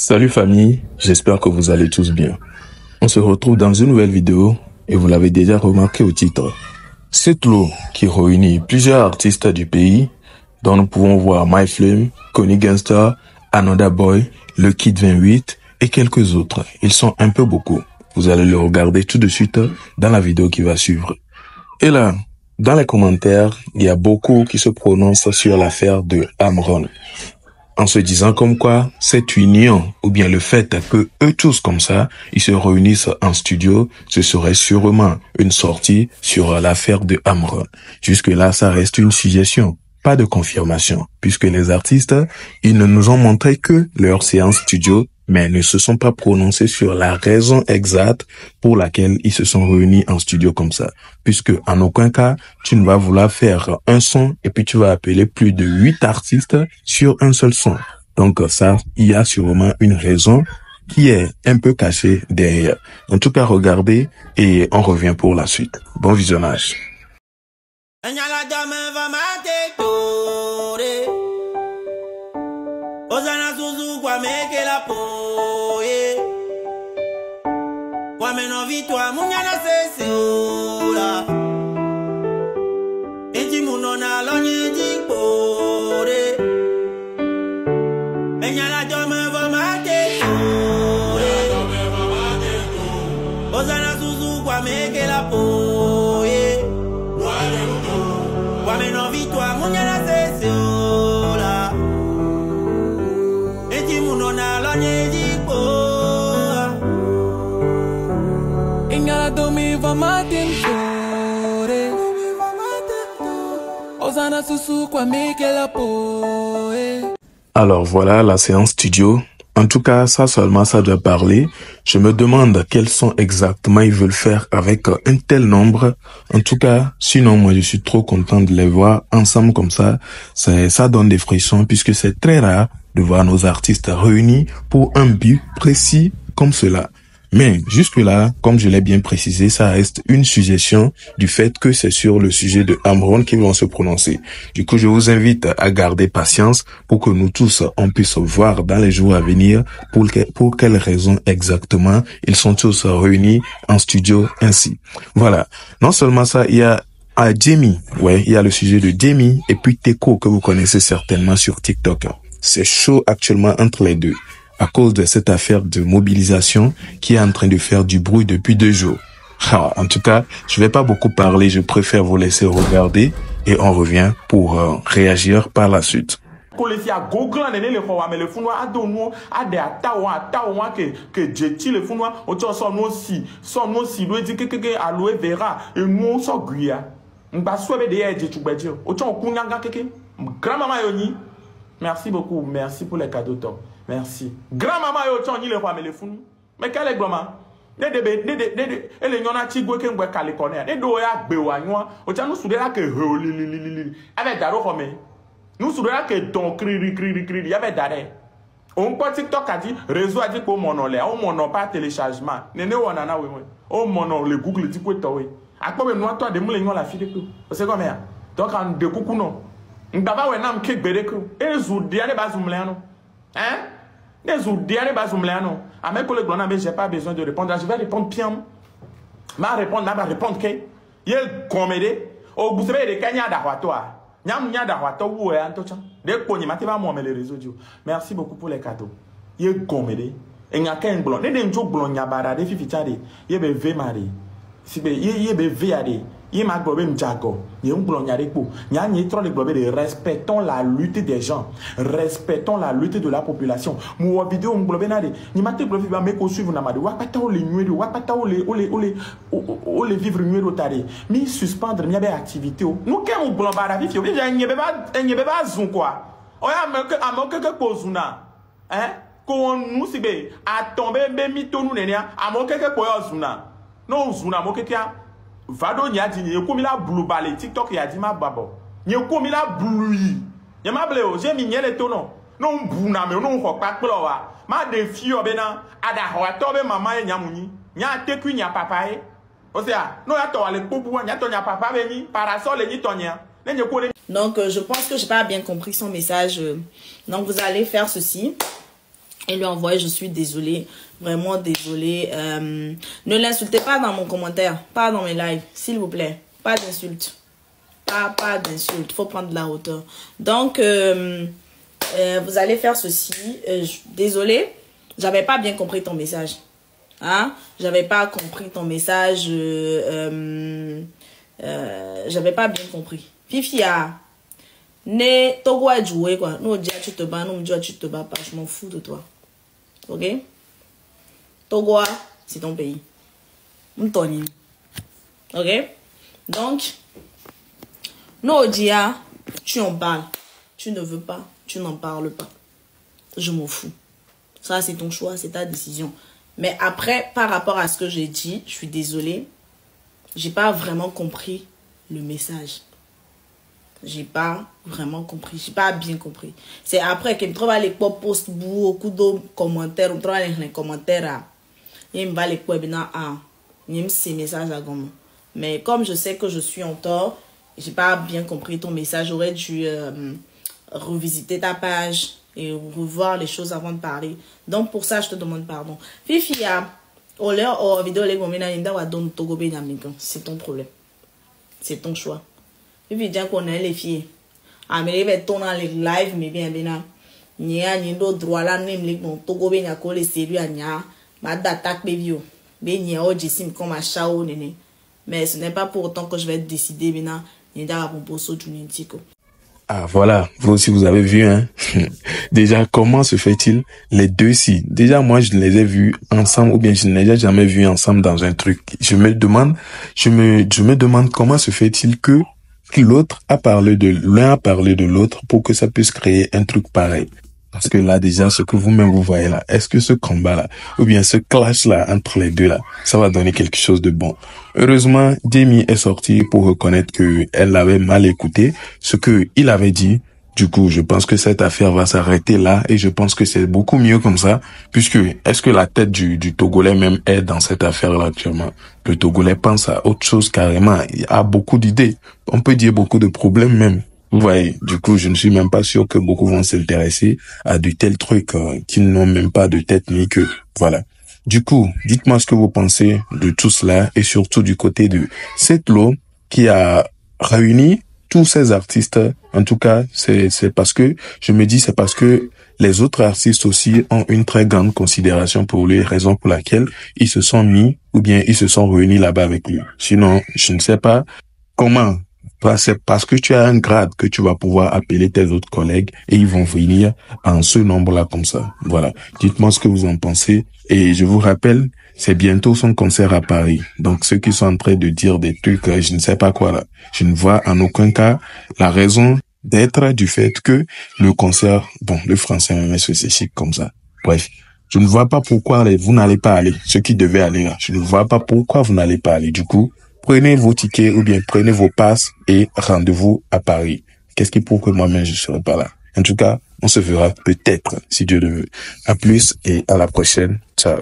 Salut famille, j'espère que vous allez tous bien. On se retrouve dans une nouvelle vidéo et vous l'avez déjà remarqué au titre. Cette lot qui réunit plusieurs artistes du pays dont nous pouvons voir MyFlame, Connie Gangsta, Another Boy, Le Kid 28 et quelques autres. Ils sont un peu beaucoup. Vous allez le regarder tout de suite dans la vidéo qui va suivre. Et là, dans les commentaires, il y a beaucoup qui se prononcent sur l'affaire de Amron. En se disant comme quoi cette union ou bien le fait que eux tous comme ça, ils se réunissent en studio, ce serait sûrement une sortie sur l'affaire de Amron. Jusque là, ça reste une suggestion, pas de confirmation, puisque les artistes, ils ne nous ont montré que leur séance studio, mais ne se sont pas prononcés sur la raison exacte pour laquelle ils se sont réunis en studio comme ça. Puisque en aucun cas, tu ne vas vouloir faire un son et puis tu vas appeler plus de 8 artistes sur un seul son. Donc ça, il y a sûrement une raison qui est un peu cachée derrière. En tout cas, regardez et on revient pour la suite. Bon visionnage. Ozana Suzu kwa meke la poye Kwa meno vitwa munyana sese ola Enti munona lonye jikpore Enyala jome vomate tore Ozana Suzu kwa meke la poye Kwa meno vitwa munyana sese ola Alors voilà la séance studio. En tout cas, ça seulement, ça doit parler. Je me demande quels sont exactement ils veulent faire avec un tel nombre. En tout cas, sinon, moi, je suis trop content de les voir ensemble comme ça. Ça donne des frissons puisque c'est très rare de voir nos artistes réunis pour un but précis comme cela. Mais jusque-là, comme je l'ai bien précisé, ça reste une suggestion du fait que c'est sur le sujet de Amron qu'ils vont se prononcer. Du coup, je vous invite à garder patience pour que nous tous, on puisse voir dans les jours à venir pour quelles raisons exactement ils sont tous réunis en studio ainsi. Voilà. Non seulement ça, il y a Jamie. Ouais, il y a le sujet de Jamie et puis Teko que vous connaissez certainement sur TikTok. C'est chaud actuellement entre les deux à cause de cette affaire de mobilisation qui est en train de faire du bruit depuis 2 jours. En tout cas, je vais pas beaucoup parler, je préfère vous laisser regarder et on revient pour réagir par la suite. Merci beaucoup, merci pour les cadeaux, Tom. Merci. Grand-maman, yo tchon ni le roi mais le fou. Mais quel est grand-maman? Ne ele nyona ti gwe ke ngwe kale kone. Ne do ya gbe wa nwa. O tcha nous soudela que li. Avec daro comme. Nous soudela que don cri. Y avait dare. On peut TikTok a dit réseau a dit pour mon olé, on mon pas téléchargement. Nene wanana we. On mon le Google dit ko to we. Akpo me noa to de mule nwa la fi de ko. C'est comme ça. Donc en de coucou non. Ndaba we nam ke gbere ko. E zoudia ne bazumle no. Hein? Les oudiens ne bazumléano. À mes collègues, j'ai pas besoin de répondre. Je vais répondre bien. Ma répondre que. Yel comédie. Au bout de Kenya d'Ahwatoa. Nyam nya d'Ahwato ou un tocha. Des pognes, mativa moi les réseaux. Merci beaucoup pour les cadeaux. Yel comédie. Et n'y a qu'un blond. Ne den joke blond nya bara de fifitade. Yebe ve mari. Si be yebe ve ade. Yema globe mjago. N'y blond nya repo. Nya n'y trop les globes de respectons la lutte des gens. Respectons la lutte de la population. Mon vidéo nglobe nade. Ni mate globe va me ko suivre na made. Wakata o le nué wakata o le vivre nué tare. Mi suspendre mi abe activité. Nous ken blond bara vivre. N'y beba zun quoi. Oya amoke ke pozuna. Hein? Ko nous sibe a tomber be mi to nous nenia. Amoke ke ko zuna. Non zuna moke kia. Vado nya di ni ko mi la blue balé TikTok ya di ma babo. Ni ko mi la blue yi. Ni ma ble o je mi nyele to no. No mbuna me no ho pa kplo wa. Ma de fi obe na ada ho to be mama e nyamunyi. Nya teku nya papa e. O sea, no ya to wale popu nya to nya papa be ni parasol ni to nya. Donc je pense que j'ai pas bien compris son message. Donc vous allez faire ceci. Et lui envoyer, je suis désolée, vraiment désolée. Ne l'insultez pas dans mon commentaire, pas dans mes lives, s'il vous plaît. Pas d'insultes. Pas d'insultes, faut prendre de la hauteur. Donc, vous allez faire ceci. Désolée, j'avais pas bien compris ton message. Hein? J'avais pas compris ton message. J'avais pas bien compris. Fifia, ne Togo a joué quoi. Nous on dit tu te bats, nous on dit tu te bats pas. Je m'en fous de toi. Ok? Togo, c'est ton pays. M'toni. Ok? Donc, nous on dit tu en parles. Tu ne veux pas, tu n'en parles pas. Je m'en fous. Ça c'est ton choix, c'est ta décision. Mais après, par rapport à ce que j'ai dit, je suis désolée. J'ai pas vraiment compris le message. J'ai pas vraiment compris. J'ai pas bien compris. C'est après que je trouve les posts beaucoup de commentaires. Je trouve les commentaires. Et me va les posts bien il me ces messages à gomme. Mais comme je sais que je suis en tort, j'ai pas bien compris ton message. J'aurais dû revisiter ta page et revoir les choses avant de parler. Donc pour ça, je te demande pardon. Fifi, c'est ton problème. C'est ton choix. Fifi, déjà qu'on a les filles. Ah, mais il va tourner les live, mais bien, bien. Nia, ni do droit là, nem les bon, togo ben ya ko les sérieux à nia. Ma d'attaque baby. Ben nia o jisim comme un chao nene. Mais ce n'est pas pour autant que je vais décider maintenant. Ni da pour so du nintiko. Ah voilà, vous aussi vous avez vu, hein. Déjà, comment se fait-il les deux-ci? Déjà, moi, je les ai vus ensemble, ou bien je ne les ai jamais vus ensemble dans un truc. Je me demande comment se fait-il que l'autre a parlé de l'un a parlé de l'autre pour que ça puisse créer un truc pareil. Parce que là, déjà, ce que vous-même vous voyez là, est-ce que ce combat-là, ou bien ce clash-là entre les deux là, ça va donner quelque chose de bon? Heureusement, Demi est sorti pour reconnaître que elle l'avait mal écouté, ce que il avait dit. Du coup, je pense que cette affaire va s'arrêter là et je pense que c'est beaucoup mieux comme ça, puisque est-ce que la tête du Togolais même est dans cette affaire-là actuellement? Le Togolais pense à autre chose carrément. Il a beaucoup d'idées. On peut dire beaucoup de problèmes même. Vous voyez, du coup, je ne suis même pas sûr que beaucoup vont s'intéresser à de tels trucs qui n'ont même pas de tête ni queue. Voilà. Du coup, dites-moi ce que vous pensez de tout cela et surtout du côté de Setlo qui a réuni tous ces artistes. En tout cas, c'est parce que, je me dis, c'est parce que les autres artistes aussi ont une très grande considération pour lui, raison pour laquelle ils se sont mis ou bien ils se sont réunis là-bas avec lui. Sinon, je ne sais pas comment. C'est parce que tu as un grade que tu vas pouvoir appeler tes autres collègues et ils vont venir en ce nombre-là comme ça. Voilà. Dites-moi ce que vous en pensez. Et je vous rappelle, c'est bientôt son concert à Paris. Donc ceux qui sont en train de dire des trucs, je ne sais pas quoi là, je ne vois en aucun cas la raison d'être du fait que le concert, bon, le français même c'est chic comme ça. Bref. Je ne vois pas pourquoi vous n'allez pas aller. Ceux qui devaient aller là, je ne vois pas pourquoi vous n'allez pas aller. Du coup, prenez vos tickets ou bien prenez vos passes et rendez-vous à Paris. Qu'est-ce qui prouve que moi-même je serai pas là? En tout cas, on se verra peut-être si Dieu le veut. À plus et à la prochaine. Ciao.